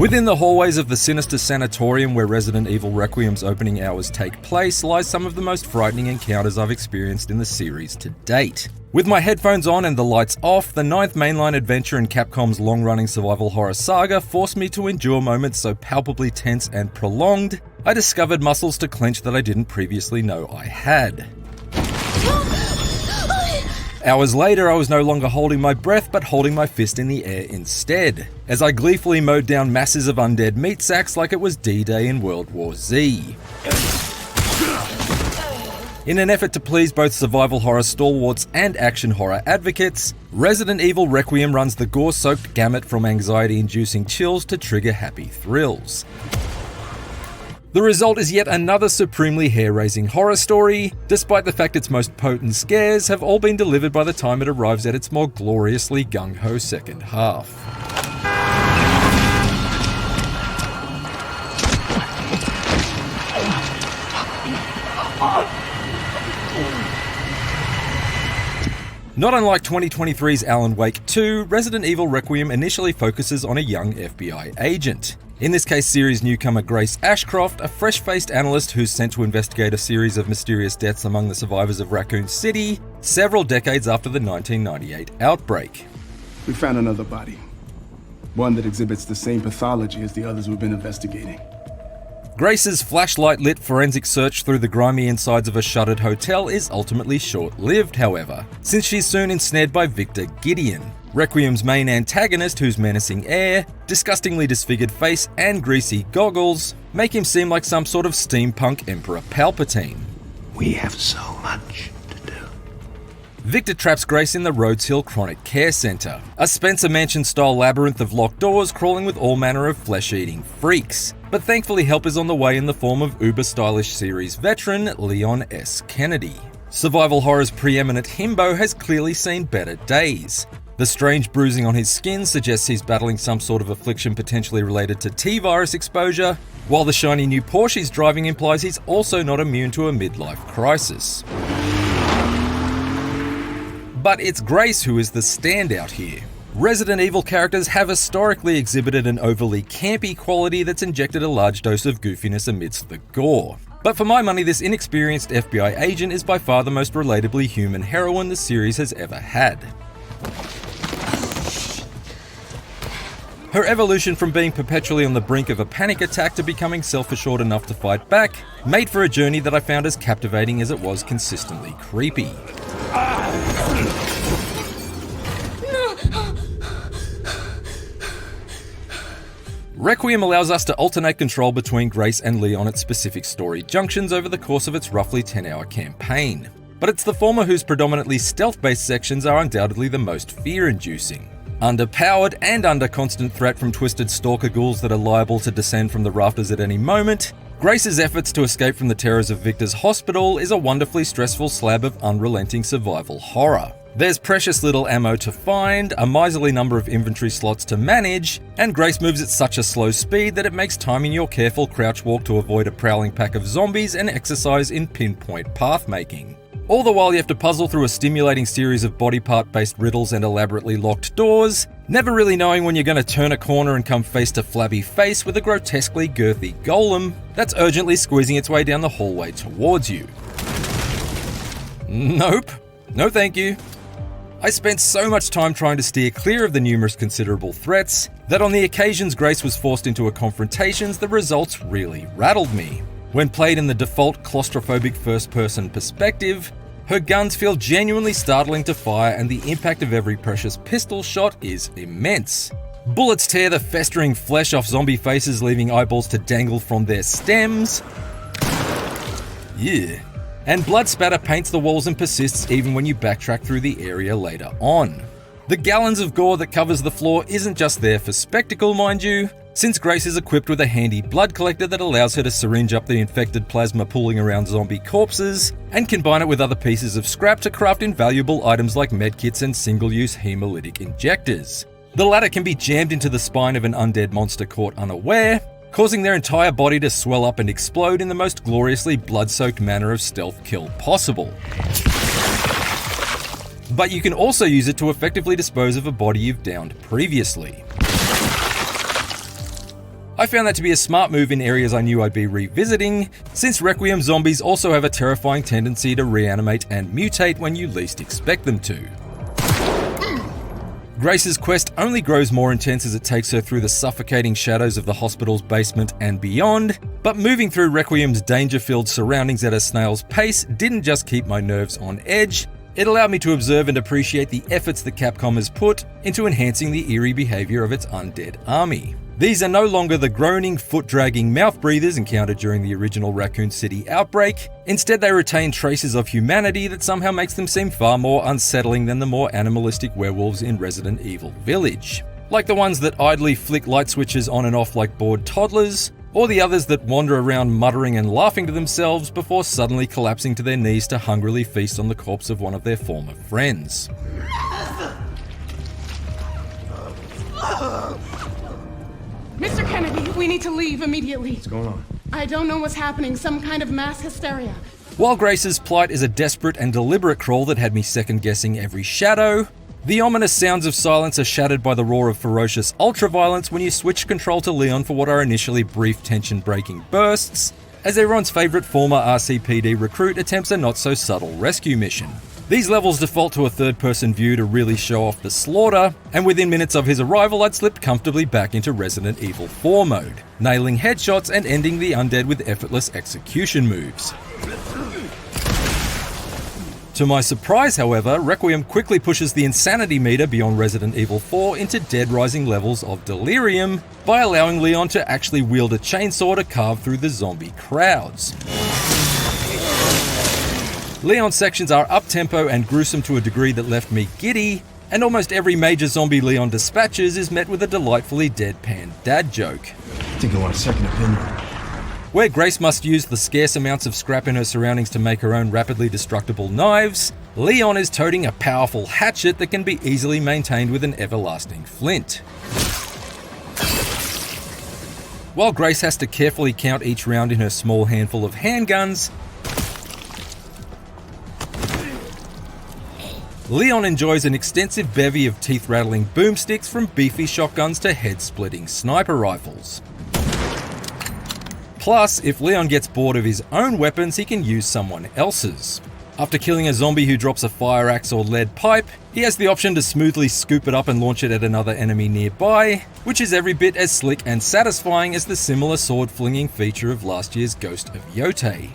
Within the hallways of the sinister sanatorium where Resident Evil Requiem's opening hours take place lies some of the most frightening encounters I've experienced in the series to date. With my headphones on and the lights off, the 9th mainline adventure in Capcom's long-running survival horror saga forced me to endure moments so palpably tense and prolonged, I discovered muscles to clench that I didn't previously know I had. Hours later, I was no longer holding my breath, but holding my fist in the air instead, as I gleefully mowed down masses of undead meat sacks like it was D-Day in World War Z. In an effort to please both survival horror stalwarts and action horror advocates, Resident Evil Requiem runs the gore-soaked gamut from anxiety-inducing chills to trigger-happy thrills. The result is yet another supremely hair-raising horror story, despite the fact its most potent scares have all been delivered by the time it arrives at its more gloriously gung-ho second half. Not unlike 2023's Alan Wake 2, Resident Evil Requiem initially focuses on a young FBI agent. In this case, series newcomer Grace Ashcroft, a fresh-faced analyst who's sent to investigate a series of mysterious deaths among the survivors of Raccoon City, several decades after the 1998 outbreak. We found another body. One that exhibits the same pathology as the others we've been investigating. Grace's flashlight-lit forensic search through the grimy insides of a shuttered hotel is ultimately short-lived, however, since she's soon ensnared by Victor Gideon, Requiem's main antagonist, whose menacing air, disgustingly disfigured face, and greasy goggles make him seem like some sort of steampunk Emperor Palpatine. We have so much to do. Victor traps Grace in the Rhodes Hill Chronic Care Centre, a Spencer Mansion-style labyrinth of locked doors crawling with all manner of flesh-eating freaks. But thankfully help is on the way in the form of uber-stylish series veteran Leon S. Kennedy. Survival horror's preeminent himbo has clearly seen better days. The strange bruising on his skin suggests he's battling some sort of affliction potentially related to T-virus exposure, while the shiny new Porsche he's driving implies he's also not immune to a midlife crisis. But it's Grace who is the standout here. Resident Evil characters have historically exhibited an overly campy quality that's injected a large dose of goofiness amidst the gore. But for my money, this inexperienced FBI agent is by far the most relatably human heroine the series has ever had. Her evolution from being perpetually on the brink of a panic attack to becoming self-assured enough to fight back made for a journey that I found as captivating as it was consistently creepy. Requiem allows us to alternate control between Grace and Leon at specific story junctions over the course of its roughly 10-hour campaign. But it's the former whose predominantly stealth-based sections are undoubtedly the most fear-inducing. Underpowered and under constant threat from twisted stalker ghouls that are liable to descend from the rafters at any moment, Grace's efforts to escape from the terrors of Victor's hospital is a wonderfully stressful slab of unrelenting survival horror. There's precious little ammo to find, a miserly number of inventory slots to manage, and Grace moves at such a slow speed that it makes timing your careful crouch walk to avoid a prowling pack of zombies an exercise in pinpoint path making. All the while you have to puzzle through a stimulating series of body part based riddles and elaborately locked doors, never really knowing when you're going to turn a corner and come face to flabby face with a grotesquely girthy golem that's urgently squeezing its way down the hallway towards you. Nope. No thank you. I spent so much time trying to steer clear of the numerous considerable threats that on the occasions Grace was forced into a confrontations, the results really rattled me. When played in the default claustrophobic first-person perspective, her guns feel genuinely startling to fire and the impact of every precious pistol shot is immense. Bullets tear the festering flesh off zombie faces, leaving eyeballs to dangle from their stems. Yeah. And blood spatter paints the walls and persists even when you backtrack through the area later on. The gallons of gore that covers the floor isn't just there for spectacle, mind you, since Grace is equipped with a handy blood collector that allows her to syringe up the infected plasma pooling around zombie corpses, and combine it with other pieces of scrap to craft invaluable items like medkits and single-use hemolytic injectors. The latter can be jammed into the spine of an undead monster caught unaware, causing their entire body to swell up and explode in the most gloriously blood-soaked manner of stealth kill possible. But you can also use it to effectively dispose of a body you've downed previously. I found that to be a smart move in areas I knew I'd be revisiting, since Requiem zombies also have a terrifying tendency to reanimate and mutate when you least expect them to. Grace's quest only grows more intense as it takes her through the suffocating shadows of the hospital's basement and beyond, but moving through Requiem's danger-filled surroundings at a snail's pace didn't just keep my nerves on edge, it allowed me to observe and appreciate the efforts that Capcom has put into enhancing the eerie behaviour of its undead army. These are no longer the groaning, foot-dragging mouth breathers encountered during the original Raccoon City outbreak. Instead, they retain traces of humanity that somehow makes them seem far more unsettling than the more animalistic werewolves in Resident Evil Village. Like the ones that idly flick light switches on and off like bored toddlers, or the others that wander around muttering and laughing to themselves before suddenly collapsing to their knees to hungrily feast on the corpse of one of their former friends. Mr. Kennedy, we need to leave immediately. What's going on? I don't know what's happening, some kind of mass hysteria. While Grace's plight is a desperate and deliberate crawl that had me second-guessing every shadow, the ominous sounds of silence are shattered by the roar of ferocious ultraviolence when you switch control to Leon for what are initially brief tension-breaking bursts, as everyone's favourite former RCPD recruit attempts a not-so-subtle rescue mission. These levels default to a third-person view to really show off the slaughter, and within minutes of his arrival I'd slipped comfortably back into Resident Evil 4 mode, nailing headshots and ending the undead with effortless execution moves. To my surprise, however, Requiem quickly pushes the insanity meter beyond Resident Evil 4 into dead-rising levels of delirium by allowing Leon to actually wield a chainsaw to carve through the zombie crowds. Leon's sections are up-tempo and gruesome to a degree that left me giddy, and almost every major zombie Leon dispatches is met with a delightfully deadpan dad joke. I think I want a second opinion. Where Grace must use the scarce amounts of scrap in her surroundings to make her own rapidly destructible knives, Leon is toting a powerful hatchet that can be easily maintained with an everlasting flint. While Grace has to carefully count each round in her small handful of handguns, Leon enjoys an extensive bevy of teeth-rattling boomsticks from beefy shotguns to head-splitting sniper rifles. Plus, if Leon gets bored of his own weapons, he can use someone else's. After killing a zombie who drops a fire axe or lead pipe, he has the option to smoothly scoop it up and launch it at another enemy nearby, which is every bit as slick and satisfying as the similar sword-flinging feature of last year's Ghost of Yotei.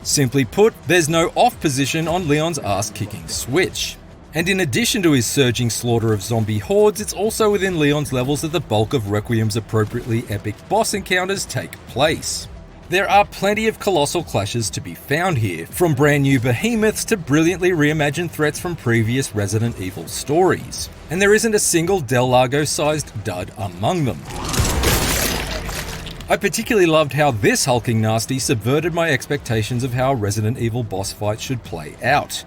Simply put, there's no off position on Leon's ass-kicking switch. And in addition to his surging slaughter of zombie hordes, it's also within Leon's levels that the bulk of Requiem's appropriately epic boss encounters take place. There are plenty of colossal clashes to be found here, from brand new behemoths to brilliantly reimagined threats from previous Resident Evil stories. And there isn't a single Del Lago-sized dud among them. I particularly loved how this hulking nasty subverted my expectations of how a Resident Evil boss fight should play out.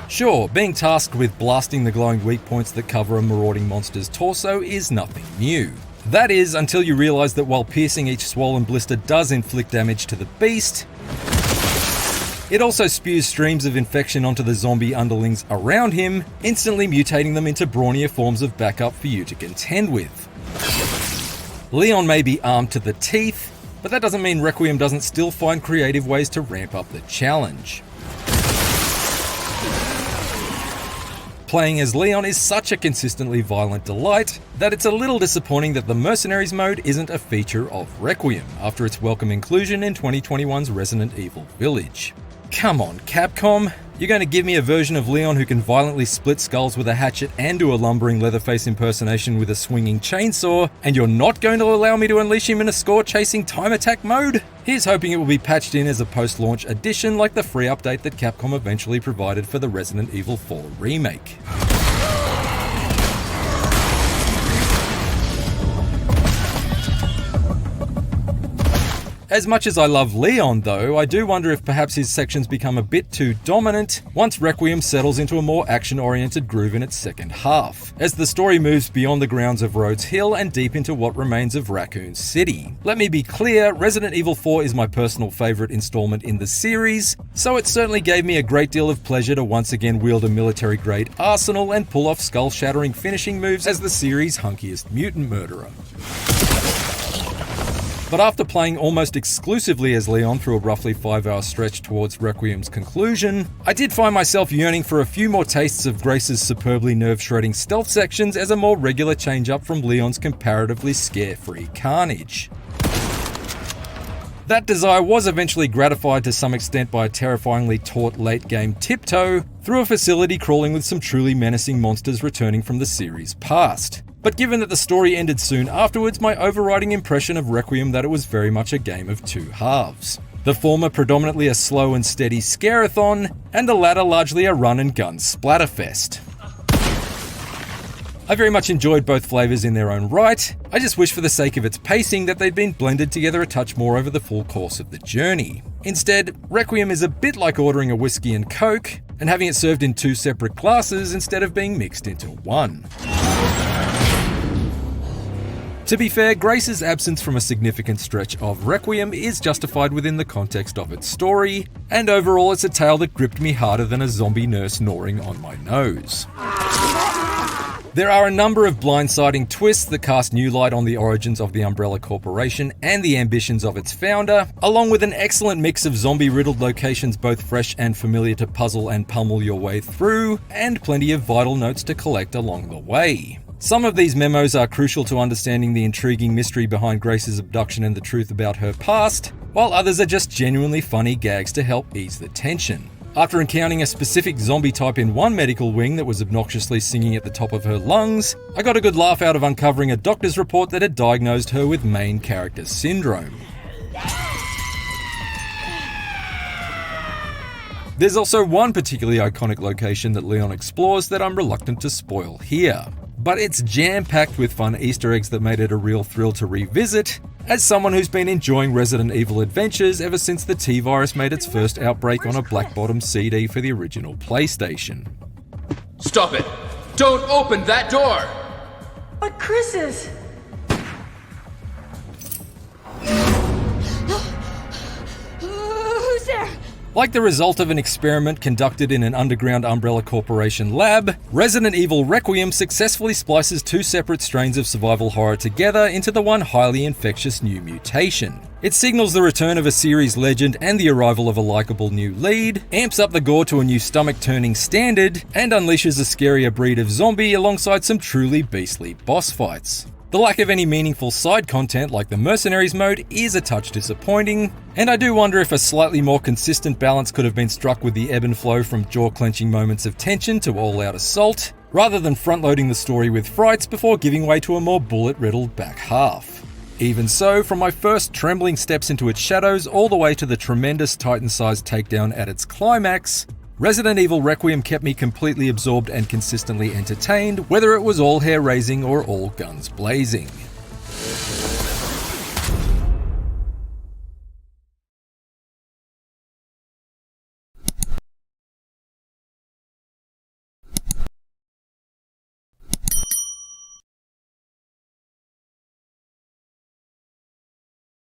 Sure, being tasked with blasting the glowing weak points that cover a marauding monster's torso is nothing new. That is, until you realise that while piercing each swollen blister does inflict damage to the beast, it also spews streams of infection onto the zombie underlings around him, instantly mutating them into brawnier forms of backup for you to contend with. Leon may be armed to the teeth, but that doesn't mean Requiem doesn't still find creative ways to ramp up the challenge. Playing as Leon is such a consistently violent delight that it's a little disappointing that the Mercenaries mode isn't a feature of Requiem after its welcome inclusion in 2021's Resident Evil Village. Come on, Capcom, you're going to give me a version of Leon who can violently split skulls with a hatchet and do a lumbering Leatherface impersonation with a swinging chainsaw, and you're not going to allow me to unleash him in a score-chasing time attack mode? Here's hoping it will be patched in as a post-launch addition like the free update that Capcom eventually provided for the Resident Evil 4 remake. As much as I love Leon though, I do wonder if perhaps his sections become a bit too dominant once Requiem settles into a more action-oriented groove in its second half, as the story moves beyond the grounds of Rhodes Hill and deep into what remains of Raccoon City. Let me be clear, Resident Evil 4 is my personal favourite installment in the series, so it certainly gave me a great deal of pleasure to once again wield a military-grade arsenal and pull off skull-shattering finishing moves as the series' hunkiest mutant murderer. But after playing almost exclusively as Leon through a roughly 5-hour stretch towards Requiem's conclusion, I did find myself yearning for a few more tastes of Grace's superbly nerve-shredding stealth sections as a more regular change-up from Leon's comparatively scare-free carnage. That desire was eventually gratified to some extent by a terrifyingly taut late-game tiptoe through a facility crawling with some truly menacing monsters returning from the series' past. But given that the story ended soon afterwards, my overriding impression of Requiem that it was very much a game of two halves. The former predominantly a slow and steady scare-a-thon, and the latter largely a run-and-gun splatterfest. I very much enjoyed both flavours in their own right. I just wish for the sake of its pacing that they'd been blended together a touch more over the full course of the journey. Instead, Requiem is a bit like ordering a whiskey and coke, and having it served in two separate glasses instead of being mixed into one. To be fair, Grace's absence from a significant stretch of Requiem is justified within the context of its story, and overall it's a tale that gripped me harder than a zombie nurse gnawing on my nose. There are a number of blindsiding twists that cast new light on the origins of the Umbrella Corporation and the ambitions of its founder, along with an excellent mix of zombie-riddled locations both fresh and familiar to puzzle and pummel your way through, and plenty of vital notes to collect along the way. Some of these memos are crucial to understanding the intriguing mystery behind Grace's abduction and the truth about her past, while others are just genuinely funny gags to help ease the tension. After encountering a specific zombie type in one medical wing that was obnoxiously singing at the top of her lungs, I got a good laugh out of uncovering a doctor's report that had diagnosed her with main character syndrome. There's also one particularly iconic location that Leon explores that I'm reluctant to spoil here, but it's jam-packed with fun Easter eggs that made it a real thrill to revisit, as someone who's been enjoying Resident Evil adventures ever since the T-Virus made its first outbreak on a black-bottom CD for the original PlayStation. Stop it! Don't open that door! But Chris is... Who's there? Like the result of an experiment conducted in an underground Umbrella Corporation lab, Resident Evil Requiem successfully splices two separate strains of survival horror together into the one highly infectious new mutation. It signals the return of a series legend and the arrival of a likeable new lead, amps up the gore to a new stomach-turning standard, and unleashes a scarier breed of zombie alongside some truly beastly boss fights. The lack of any meaningful side content like the Mercenaries mode is a touch disappointing, and I do wonder if a slightly more consistent balance could have been struck with the ebb and flow from jaw-clenching moments of tension to all-out assault, rather than front-loading the story with frights before giving way to a more bullet-riddled back half. Even so, from my first trembling steps into its shadows all the way to the tremendous Titan-sized takedown at its climax, Resident Evil Requiem kept me completely absorbed and consistently entertained, whether it was all hair-raising or all guns blazing.